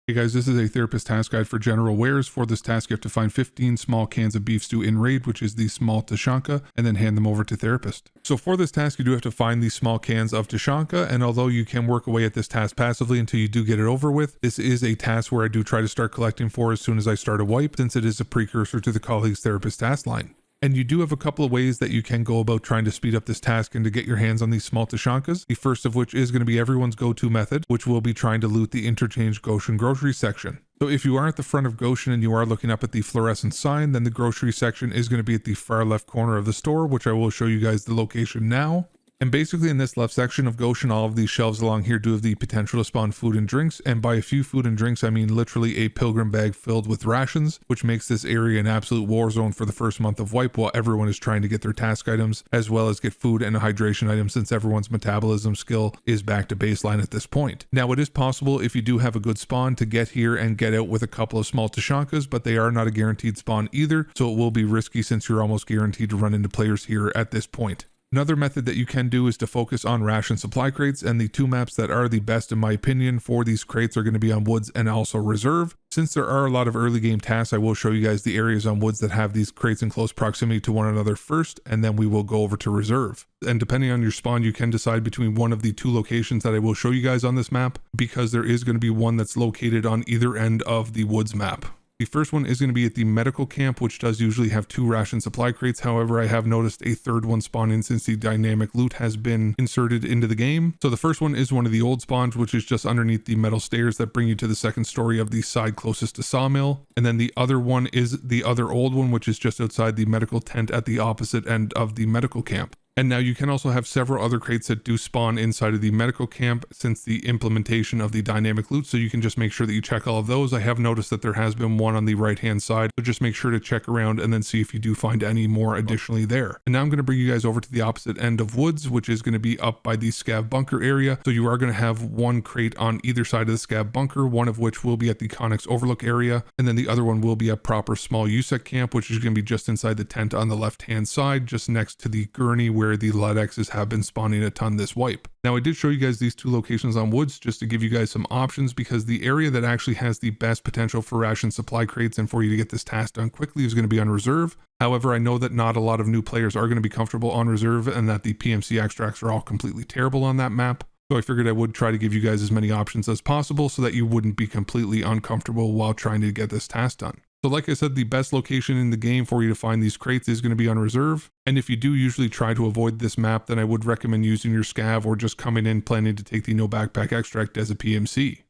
Hey guys, this is a therapist task guide for general wares. For this task, you have to find 15 small cans of beef stew in raid, which is the small Tashanka, and then hand them over to therapist. So for this task, you do have to find these small cans of Tashanka, and although you can work away at this task passively until you do get it over with, this is a task where I do try to start collecting for as soon as I start a wipe, since it is a precursor to the colleague's therapist task line. And you do have a couple of ways that you can go about trying to speed up this task and to get your hands on these small Tashankas. The first of which is going to be everyone's go-to method, which will be trying to loot the interchange Goshen grocery section. So if you are at the front of Goshen and you are looking up at the fluorescent sign, then the grocery section is going to be at the far left corner of the store, which I will show you guys the location now. And basically in this left section of Goshen, all of these shelves along here do have the potential to spawn food and drinks. And by a few food and drinks, I mean literally a pilgrim bag filled with rations, which makes this area an absolute war zone for the first month of wipe while everyone is trying to get their task items, as well as get food and hydration items since everyone's metabolism skill is back to baseline at this point. Now it is possible if you do have a good spawn to get here and get out with a couple of small Tashankas, but they are not a guaranteed spawn either, so it will be risky since you're almost guaranteed to run into players here at this point. Another method that you can do is to focus on ration supply crates, and the two maps that are the best in my opinion for these crates are going to be on Woods and also Reserve. Since there are a lot of early game tasks, I will show you guys the areas on Woods that have these crates in close proximity to one another first, and then we will go over to Reserve. And depending on your spawn, you can decide between one of the two locations that I will show you guys on this map, because there is going to be one that's located on either end of the Woods map. The first one is going to be at the medical camp, which does usually have 2 ration supply crates. However, I have noticed a third one spawning since the dynamic loot has been inserted into the game. So the first one is one of the old spawns, which is just underneath the metal stairs that bring you to the second story of the side closest to Sawmill. And then the other one is the other old one, which is just outside the medical tent at the opposite end of the medical camp. And now you can also have several other crates that do spawn inside of the medical camp since the implementation of the dynamic loot, so you can just make sure that you check all of those. I have noticed that there has been one on the right hand side, so just make sure to check around and then see if you do find any more additionally there. And now I'm going to bring you guys over to the opposite end of Woods, which is going to be up by the scav bunker area. So you are going to have one crate on either side of the scav bunker, one of which will be at the Connex Overlook area, and then the other one will be at proper small USEC camp, which is going to be just inside the tent on the left hand side, just next to the gurney where the Ludexes have been spawning a ton this wipe. Now I did show you guys these two locations on Woods just to give you guys some options, because the area that actually has the best potential for ration supply crates and for you to get this task done quickly is going to be on Reserve. However, I know that not a lot of new players are going to be comfortable on Reserve and that the PMC extracts are all completely terrible on that map. So I figured I would try to give you guys as many options as possible so that you wouldn't be completely uncomfortable while trying to get this task done. So like I said, the best location in the game for you to find these crates is going to be on Reserve. And if you do usually try to avoid this map, then I would recommend using your scav or just coming in planning to take the no backpack extract as a PMC.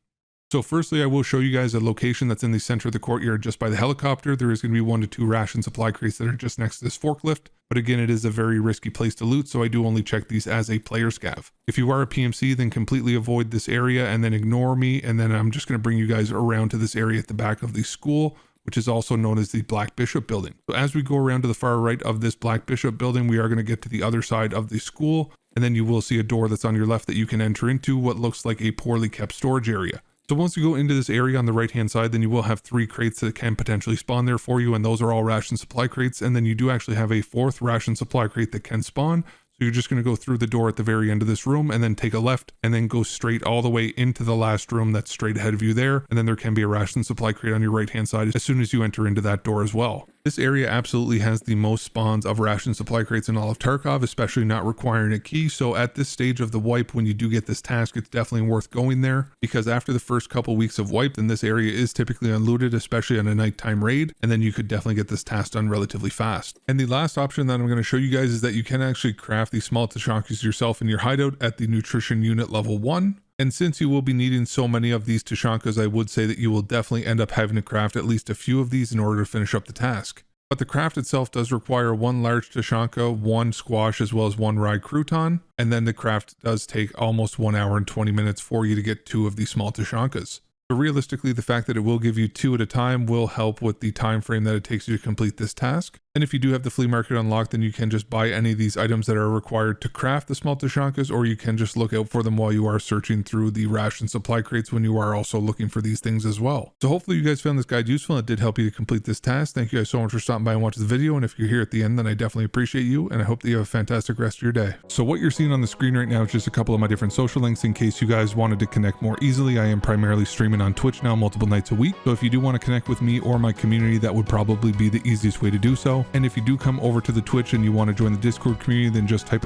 So firstly, I will show you guys a location that's in the center of the courtyard just by the helicopter. There is going to be 1 to 2 ration supply crates that are just next to this forklift. But again, it is a very risky place to loot, so I do only check these as a player scav. If you are a PMC, then completely avoid this area and then ignore me. And then I'm just going to bring you guys around to this area at the back of the school, which is also known as the Black Bishop building. So as we go around to the far right of this Black Bishop building, we are going to get to the other side of the school, and then you will see a door that's on your left that you can enter into what looks like a poorly kept storage area. So once you go into this area on the right hand side, then you will have 3 crates that can potentially spawn there for you, and those are all ration supply crates. And then you do actually have a 4th ration supply crate that can spawn. So you're just going to go through the door at the very end of this room and then take a left and then go straight all the way into the last room that's straight ahead of you there. And then there can be a ration supply crate on your right hand side as soon as you enter into that door as well. This area absolutely has the most spawns of ration supply crates in all of Tarkov, especially not requiring a key. So at this stage of the wipe, when you do get this task, it's definitely worth going there, because after the first couple weeks of wipe, then this area is typically unlooted, especially on a nighttime raid, and then you could definitely get this task done relatively fast. And the last option that I'm going to show you guys is that you can actually craft these small Tashankas yourself in your hideout at the nutrition unit level 1. And since you will be needing so many of these Tashankas, I would say that you will definitely end up having to craft at least a few of these in order to finish up the task. But the craft itself does require 1 large Tashanka, 1 squash, as well as 1 rye crouton. And then the craft does take almost 1 hour and 20 minutes for you to get 2 of these small Tashankas. So realistically, the fact that it will give you 2 at a time will help with the time frame that it takes you to complete this task. And if you do have the flea market unlocked, then you can just buy any of these items that are required to craft the small Tashankas, or you can just look out for them while you are searching through the ration supply crates when you are also looking for these things as well. So hopefully you guys found this guide useful and it did help you to complete this task. Thank you guys so much for stopping by and watching the video. And if you're here at the end, then I definitely appreciate you, and I hope that you have a fantastic rest of your day. So what you're seeing on the screen right now is just a couple of my different social links in case you guys wanted to connect more easily. I am primarily streaming on Twitch now multiple nights a week. So if you do want to connect with me or my community, that would probably be the easiest way to do so. And if you do come over to the Twitch and you want to join the Discord community, then just type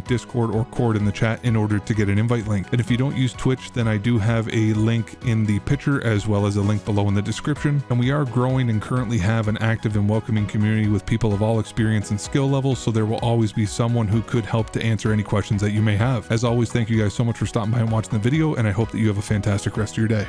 !Discord or cord in the chat in order to get an invite link. And if you don't use Twitch, then I do have a link in the picture as well as a link below in the description. And we are growing and currently have an active and welcoming community with people of all experience and skill levels, so there will always be someone who could help to answer any questions that you may have. As always, thank you guys so much for stopping by and watching the video, and I hope that you have a fantastic rest of your day.